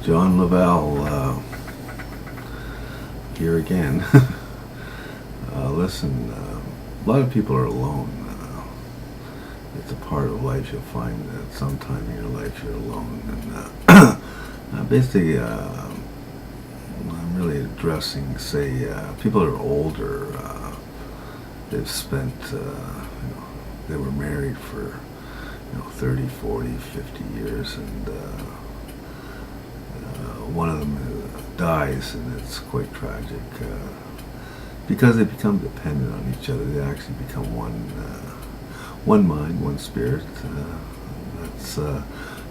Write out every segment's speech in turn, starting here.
John Lavelle, here again. Listen, a lot of people are alone. It's a part of life. You'll find that sometime in your life you're alone. And basically, I'm really addressing, say, people are older. They've spent, they were married for 30, 40, 50 years, and one of them dies, and it's quite tragic. Because they become dependent on each other, they actually become one mind, one spirit. That's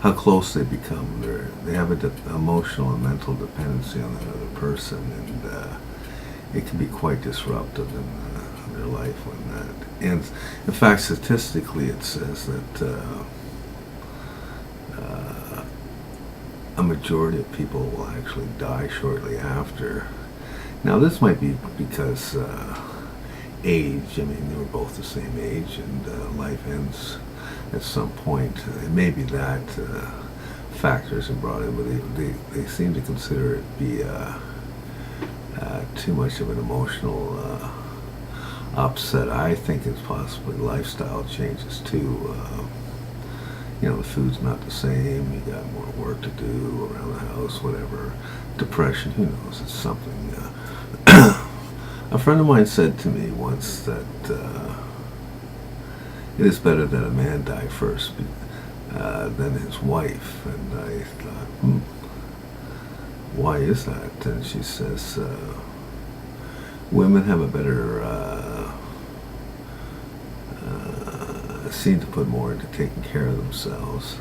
how close they become. They have an emotional and mental dependency on that other person, and it can be quite disruptive in their life when that ends. In fact, statistically, it says that a majority of people will actually die shortly after. Now, this might be because age. I mean, they were both the same age, and life ends at some point. It may be that factors are brought in, but they seem to consider it be too much of an emotional upset. I think it's possibly lifestyle changes too. The food's not the same. You got more work to do around the house, whatever. Depression, who knows? It's something. A friend of mine said to me once that it is better that a man die first than his wife. And I thought, why is that? And she says, women have a better seem to put more into taking care of themselves,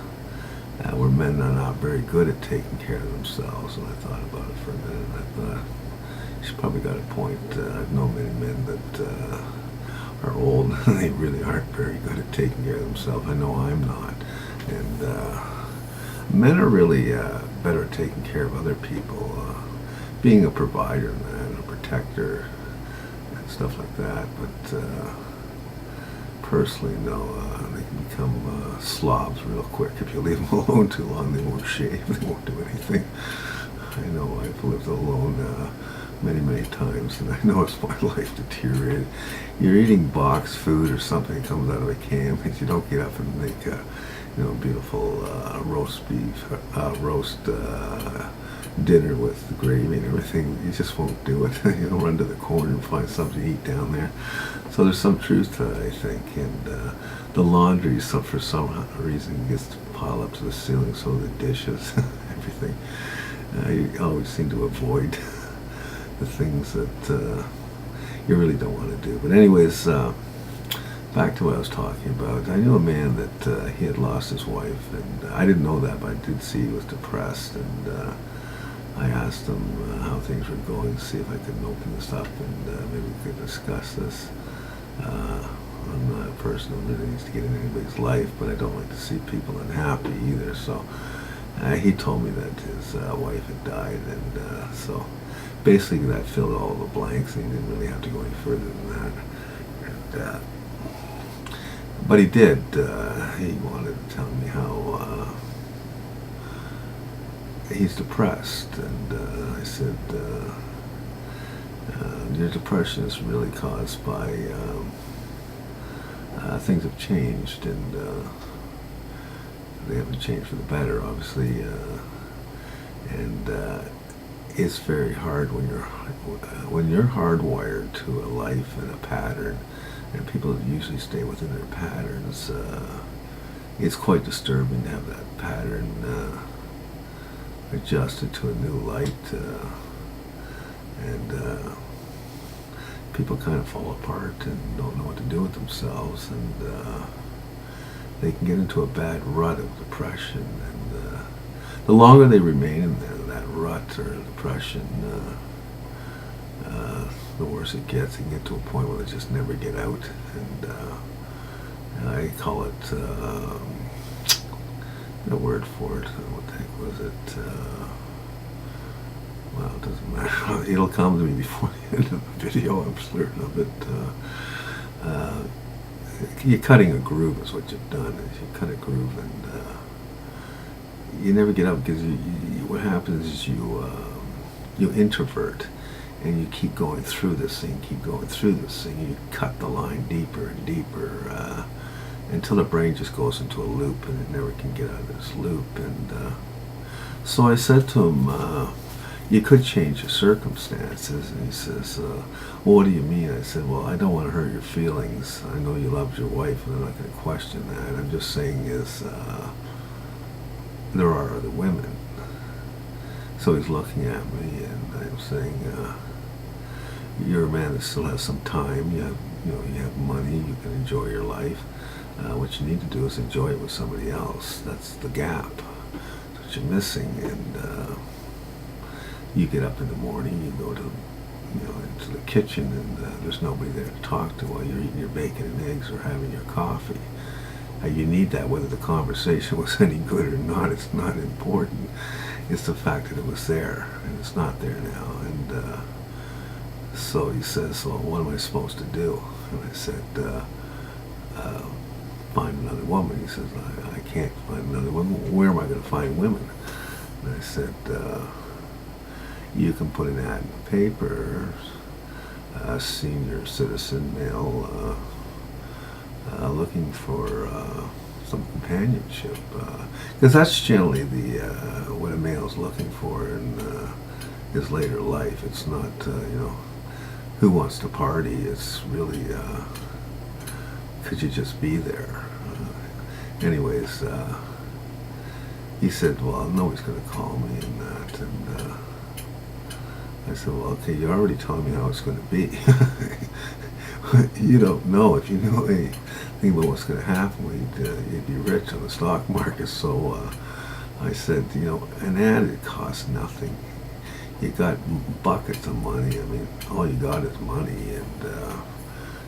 where men are not very good at taking care of themselves. And I thought about it for a minute, and I thought, she's probably got a point. I've known many men that are old, and they really aren't very good at taking care of themselves. I know I'm not. And men are really better at taking care of other people, being a provider, man, a protector, and stuff like that. But personally, no, they can become slobs real quick. If you leave them alone too long, they won't shave, they won't do anything. I know I've lived alone many, many times, and I noticed my life deteriorated. You're eating boxed food or something that comes out of a can, and you don't get up and make a beautiful roast beef, roast dinner with gravy and everything. You just won't do it. You'll run to the corner and find something to eat down there. So there's some truth to that, I think. And the laundry, for some reason, gets piled up to the ceiling, so the dishes, everything. You always seem to avoid the things that you really don't want to do. But anyways, back to what I was talking about. I knew a man that he had lost his wife, and I didn't know that, but I did see he was depressed, and I asked him how things were going, to see if I could open this up, and maybe we could discuss this. I'm not a person who really needs to get in anybody's life, but I don't like to see people unhappy either. So he told me that his wife had died, and so basically that filled all the blanks, and he didn't really have to go any further than that. And, but he did. He wanted to tell me how he's depressed, and I said, your depression is really caused by things have changed, and they haven't changed for the better, obviously, and it's very hard when you're hardwired to a life and a pattern, and people usually stay within their patterns. It's quite disturbing to have that pattern adjusted to a new light, and people kind of fall apart and don't know what to do with themselves, and they can get into a bad rut of depression, and the longer they remain in that rut or depression, the worse it gets. They can get to a point where they just never get out, and I call it the word for it. What the heck was it? Well, it doesn't matter. It'll come to me before the end of the video. I'm certain of it. You're cutting a groove is what you've done. Is you cut a groove, and you never get out because what happens is you introvert, and you keep going through this thing, and you cut the line deeper and deeper until the brain just goes into a loop, and it never can get out of this loop. And so I said to him, you could change your circumstances. And he says, well, what do you mean? I said, well, I don't want to hurt your feelings. I know you loved your wife, and I'm not going to question that. I'm just saying is there are other women. So he's looking at me, and I'm saying, you're a man that still has some time. You have money. You can enjoy your life. What you need to do is enjoy it with somebody else. That's the gap. That's what you're missing. And you get up in the morning, you go to into the kitchen, and there's nobody there to talk to while you're eating your bacon and eggs or having your coffee. You need that. Whether the conversation was any good or not, it's not important. It's the fact that it was there, and it's not there now. And so he says, well, what am I supposed to do? And I said, find another woman. He says, I can't find another woman. Where am I going to find women? And I said, you can put an ad in the paper, senior citizen male looking for some companionship, because that's generally what a male's looking for in his later life. It's not who wants to party. It's really could you just be there. Anyways, he said, well, nobody's going to call me and that. And I said, well, okay, you already told me how it's going to be. You don't know. If you knew anything about what's going to happen, you'd be rich on the stock market. So I said, an ad, it costs nothing. You got buckets of money. I mean, all you got is money, and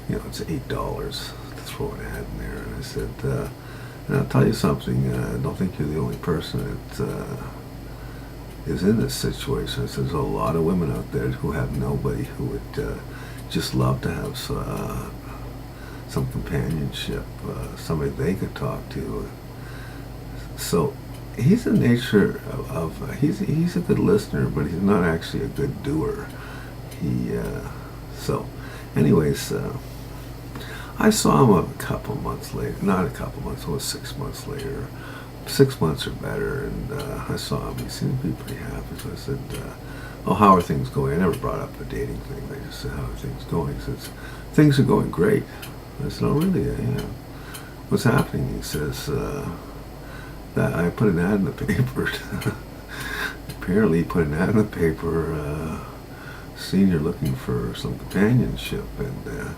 it's $8 to throw an ad in there. And I said, and I'll tell you something. I don't think you're the only person that is in this situation. I said, there's a lot of women out there who have nobody, who would just love to have some companionship, somebody they could talk to. So he's a nature of he's a good listener, but he's not actually a good doer. So anyways, I saw him a couple months later. Not a couple months, it was 6 months later. 6 months or better, and I saw him. He seemed to be pretty happy. So I said, oh, how are things going? I never brought up the dating thing. I just said, how are things going? He says, things are going great. I said, oh, really? Yeah. What's happening? He says, that I put an ad in the paper. Apparently he put an ad in the paper, senior looking for some companionship, and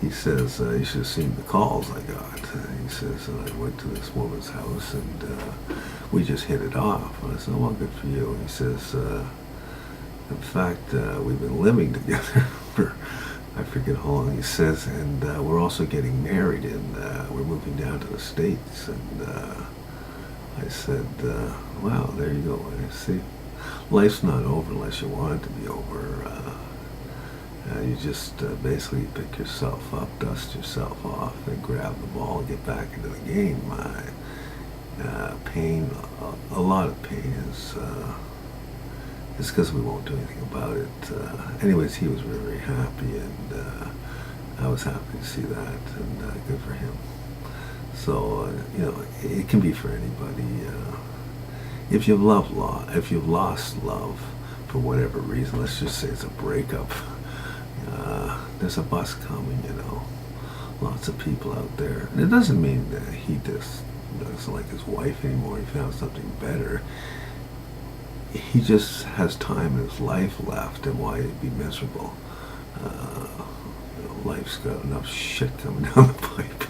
he says, you should have seen the calls I got. He says, and I went to this woman's house, and we just hit it off. And I said, well, good for you. And he says, in fact, we've been living together for, I forget how long. He says, and we're also getting married, and we're moving down to the States. And I said, wow, there you go. And I see, life's not over unless you want it to be over. You just basically pick yourself up, dust yourself off, and grab the ball and get back into the game. Pain, a lot of pain is because we won't do anything about it. Anyways, he was very, very happy, and I was happy to see that, and good for him. So, it can be for anybody. If you've lost love for whatever reason, let's just say it's a breakup. There's a bus coming, lots of people out there. And it doesn't mean that he just doesn't like his wife anymore. He found something better. He just has time in his life left, and why he'd be miserable. Life's got enough shit coming down the pipe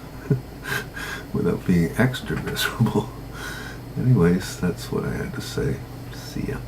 without being extra miserable. Anyways, that's what I had to say. See ya.